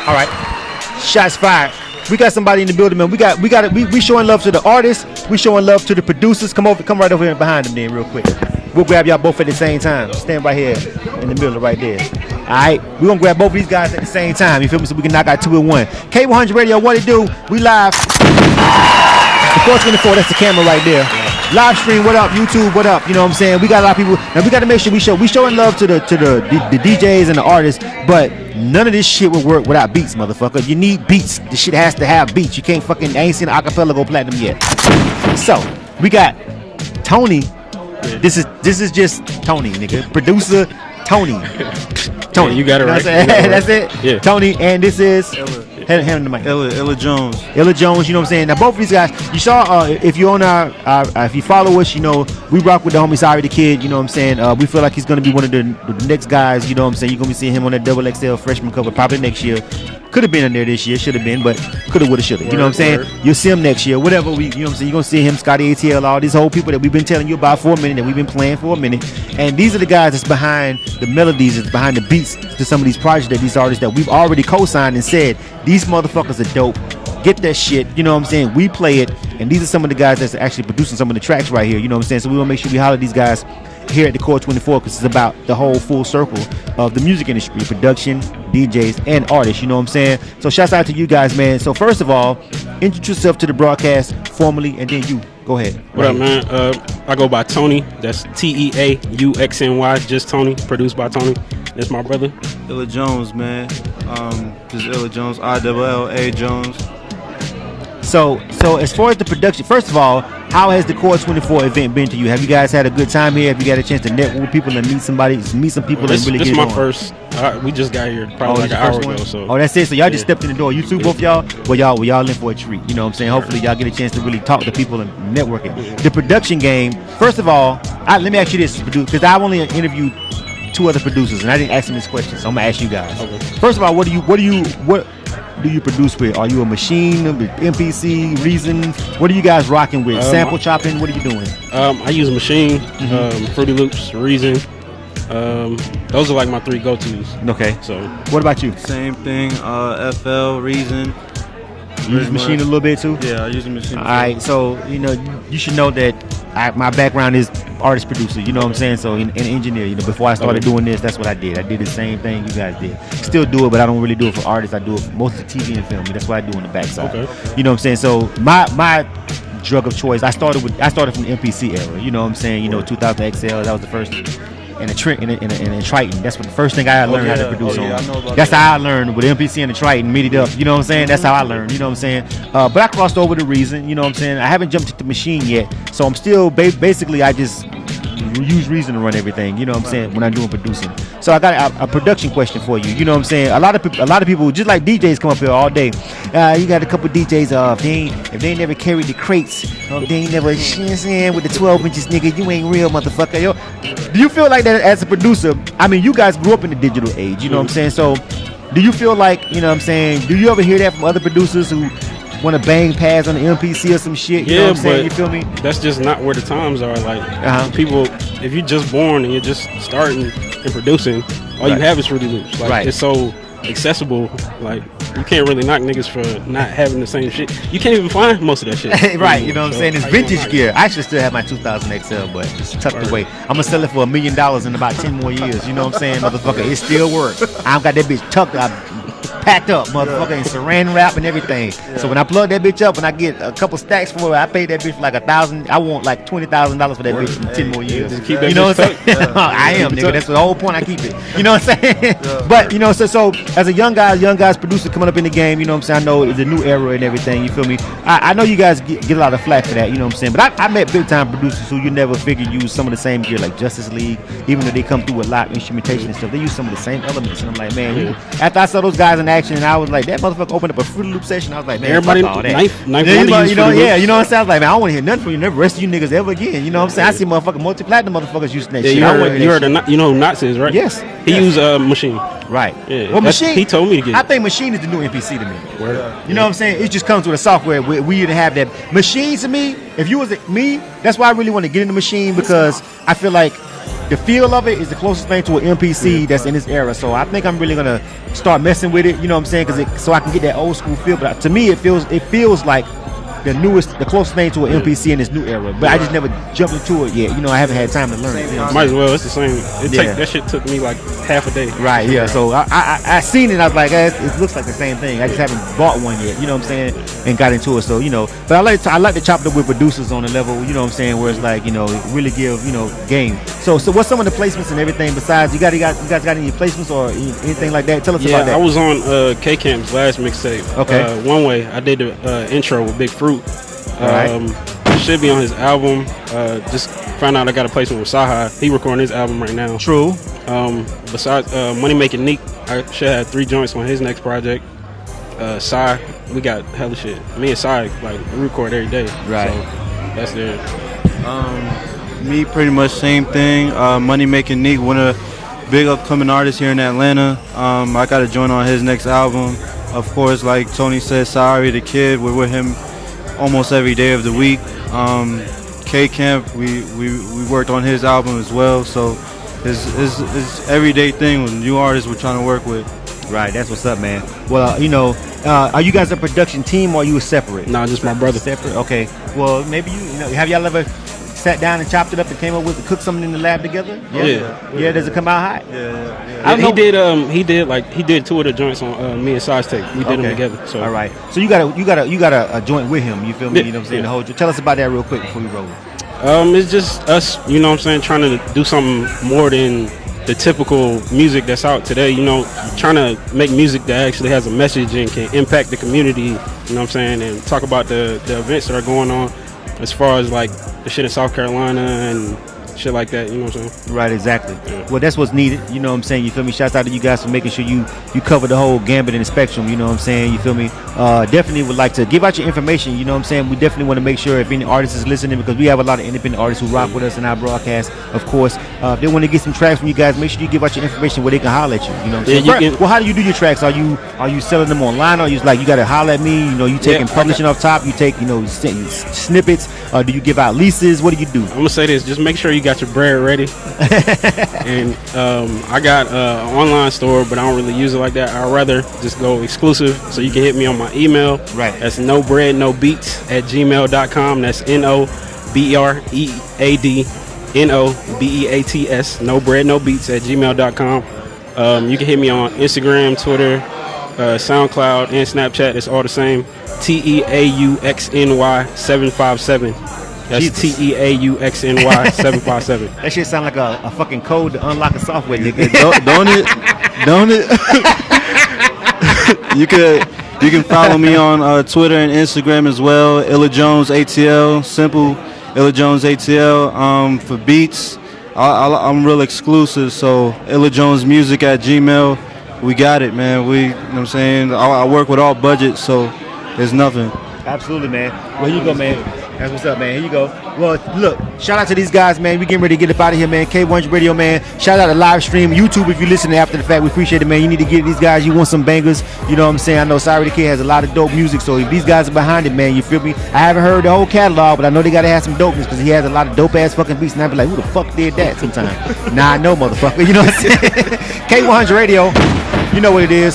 All right. Shots fired. We got somebody in the building, man. We showing love to the artists. We showing love to the producers. Come right over here behind them, then, real quick. We'll grab y'all both at the same time. Stand right here in the middle, right there. All right, we're gonna grab both of these guys at the same time. You feel me? So we can knock out 2 in 1. K100 Radio, what it do? We live. The 424. That's the camera right there. Live stream, what up? YouTube, what up? You know what I'm saying? We got a lot of people. Now we got to make sure we showing love to the DJs and the artists, but none of this shit will work without beats, motherfucker. You need beats. This shit has to have beats. You can't I ain't seen an acapella go platinum yet. So we got Tony. This is just Tony, nigga. Producer Tony. Tony, you got it right. That's it. Yeah. Tony, and this is hand the mic. Illa Jones. Illa Jones, you know what I'm saying? Now both of these guys, you saw if you're on our if you follow us, you know, we rock with the homie Sorry the Kid, you know what I'm saying? We feel like he's gonna be one of the next guys, you know what I'm saying? You're gonna be seeing him on that XXL freshman cover probably next year. Could have been in there this year, should have been, but could have, would have, should have. You know what I'm saying? You'll see him next year, whatever you know what I'm saying? You're gonna see him, Scotty ATL, all these whole people that we've been telling you about for a minute, that we've been playing for a minute. And these are the guys that's behind the melodies, that's behind the beats to some of these projects that these artists that we've already co-signed and said, these motherfuckers are dope. Get that shit, you know what I'm saying? We play it, and these are some of the guys that's actually producing some of the tracks right here, you know what I'm saying? So we wanna make sure we holler at these guys here at the Core 24 because it's about the whole full circle of the music industry, production, DJs, and artists, you know what I'm saying? So shouts out to you guys, man. So first of all, introduce yourself to the broadcast formally, and then you go ahead. What up, man? I go by Tony. That's TEAXNY, just Tony, produced by Tony. That's my brother. Illa Jones, man. Just Illa Jones, ILLA Jones. So as far as the production, first of all, how has the Core 24 event been to you? Have you guys had a good time here? Have you got a chance to network with people and meet some people This and really is get my on? first. We just got here probably like an hour ago. So. Oh, that's it. So y'all just stepped in the door. You two, both y'all. Well, y'all in for a treat. You know what I'm saying? Hopefully y'all get a chance to really talk to people and network it. The production game. First of all, let me ask you this, because I've only interviewed 2 other producers and I didn't ask them this question. So I'm gonna ask you guys. Okay. First of all, what do you produce with? Are you a machine, MPC, Reason? What are you guys rocking with? Sample chopping? What are you doing? I use a machine, Fruity Loops, Reason. Those are like my 3 go-tos. Okay. So what about you? Same thing. FL, Reason. You use a machine a little bit too? Yeah, I use a machine. All right. So you know you should know that my background is artist producer. You know what I'm saying? So an engineer. You know, before I started doing this, that's what I did. I did the same thing you guys did. Still do it, but I don't really do it for artists. I do it for most of the TV and film. That's what I do on the backside. Okay. You know what I'm saying? So my drug of choice. I started from the MPC era. You know what I'm saying? You know, 2000 XL. That was the first. And a Triton. That's what the first thing I learned how to produce on. That's how I learned with MPC and the Triton, meet it up. You know what I'm saying? That's how I learned. You know what I'm saying? But I crossed over the Reason. You know what I'm saying? I haven't jumped to the machine yet, so I'm still basically I just use Reason to run everything. You know what I'm saying? When I'm doing producing. So I got a production question for you. You know what I'm saying? A lot of people just like DJs come up here all day. You got a couple DJs if they ain't never carried the crates, if they ain't never, you know what I'm saying, with the 12 inches, nigga, you ain't real, motherfucker. Yo, do you feel like that as a producer? I mean, you guys grew up in the digital age, you know what I'm saying? So do you feel like, you know what I'm saying, do you ever hear that from other producers who want to bang pads on the MPC or some shit? You know what I'm saying? You feel me? That's just not where the times are. Like people, if you're just born and you're just starting and producing, all you have is Fruity Loops. Like it's so accessible. Like you can't really knock niggas for not having the same shit. You can't even find most of that shit. Right, you know what I'm saying? It's vintage gear. I should still have my 2000 XL, but it's tucked away. I'm gonna sell it for $1 million in about 10 more years. You know what I'm saying, motherfucker? It still works. I've got that bitch tucked up, packed up, motherfucker, and saran wrap and everything. So when I plug that bitch up and I get a couple stacks for it, I pay that bitch for like $1,000. I want like $20,000 for that bitch in 10 more years. Keep that, you know what I'm saying? I am, nigga. That's the whole point. I keep it. You know what I'm saying? But you know, so as a young guys producer coming up in the game, you know what I'm saying? I know it's a new era and everything. You feel me? I know you guys get a lot of flack for that. You know what I'm saying? But I met big time producers who you never figured use some of the same gear, like Justice League. Even though they come through with live instrumentation and stuff, they use some of the same elements. And I'm like, man, after I saw those guys in action, and I was like, that motherfucker opened up a Fruity Loop session. I was like, man, everybody fuck all that. knife you know, you know what I'm saying? I was like, man, I don't want to hear nothing from you, never rest of you niggas ever again. You know what I'm saying? I see motherfucking multi-platinum motherfuckers using that shit. You know who Knots is, right? Yes. He used a machine. Right. Yeah. Well, machine. He told me to get it. I think machine is the new MPC to me. You know what I'm saying? It just comes with a software where we didn't have that. Machine to me, if you was me, that's why I really want to get in the machine, because I feel like the feel of it is the closest thing to an MPC that's in this era. So I think I'm really gonna start messing with it. You know what I'm saying? So I can get that old school feel. But to me, it feels like the closest thing to an MPC in this new era. But I just never jumped into it yet. You know, I haven't had time to learn it. You know Might as well. It's the same. That shit took me like half a day. Right. Yeah. So I seen it. I was like, it looks like the same thing. I just haven't bought one yet. You know what I'm saying? And got into it. So but I like to chop it up with producers on the level. You know what I'm saying? Where it's like really give game. So what's some of the placements and everything besides you guys got any placements or anything like that? Tell us about that. I was on K Camp's last mixtape. Okay. One Way. I did the intro with Big Fruit. Should be on his album. Just found out I got a placement with Saha. He recording his album right now. True. Besides Money Making Neek, I should have 3 joints on his next project. Sai, we got hella shit. Me and Sai we record every day. Right. So that's there. Me pretty much same thing. Money Making Neek, one of the big upcoming artists here in Atlanta. I got a joint on his next album. Of course, like Tony said, Sorry the Kid, we're with him almost every day of the week. K Camp, we worked on his album as well. So it's everyday thing with new artists we're trying to work with. Right, that's what's up, man. Well, are you guys a production team or are you separate? Nah, just my brother. Separate. Okay. Well, maybe have y'all ever sat down and chopped it up and came up with cooked something in the lab together? Yeah. Does it come out hot? Yeah. He did 2 of the joints on me and Sai's tape. We did them together. So all right. So you got a joint with him. You feel me? You know what I'm saying? The whole. Tell us about that real quick before we roll. It's just us. You know what I'm saying? Trying to do something more than the typical music that's out today. Trying to make music that actually has a message and can impact the community. You know what I'm saying? And talk about the events that are going on as far as the shit in South Carolina and shit like that, you know what I'm saying? Right, exactly. Yeah. Well, that's what's needed, you know what I'm saying? You feel me? Shouts out to you guys for making sure you cover the whole gambit and the spectrum, you know what I'm saying? You feel me? Definitely would like to give out your information, you know what I'm saying? We definitely want to make sure if any artist is listening, because we have a lot of independent artists who rock with us in our broadcast, of course. If they want to get some tracks from you guys, make sure you give out your information where they can holler at you, you know what I'm saying? Well, how do you do your tracks? Are you selling them online, or you got to holler at me, you taking publishing off top, you take, snippets, do you give out leases? What do you do? I'm going to say this, just make sure you got your bread ready. And I got an online store, but I don't really use it like that. I'd rather just go exclusive, so you can hit me on my email. Right. That's nobreadnobeats@gmail.com. That's NOBREADNOBEATS, nobreadnobeats@gmail.com. You can hit me on Instagram, Twitter, SoundCloud, and Snapchat. It's all the same. TEAUXNY 757. That's TEAUXNY 757. That shit sound like a fucking code to unlock a software, nigga. Don't it? You can follow me on Twitter and Instagram as well. Illa Jones ATL, simple Illa Jones ATL. For beats, I'm real exclusive. So Illa Jones Music at Gmail. We got it, man. You know what I'm saying? I work with all budgets, so there's nothing. Absolutely, man. Well, here you go, man. That's what's up, man. Here you go. Well, look, shout out to these guys, man. We getting ready to get up out of here, man. K100 Radio, man. Shout out to live stream, YouTube if you're listening after the fact. We appreciate it, man. You need to get these guys. You want some bangers. You know what I'm saying? I know Sorry the Kid has a lot of dope music, so if these guys are behind it, man, you feel me? I haven't heard the whole catalog, but I know they got to have some dopeness because he has a lot of dope-ass fucking beats, and I be like, who the fuck did that sometimes? Nah, I know, motherfucker. You know what I'm saying? K100 Radio. You know what it is.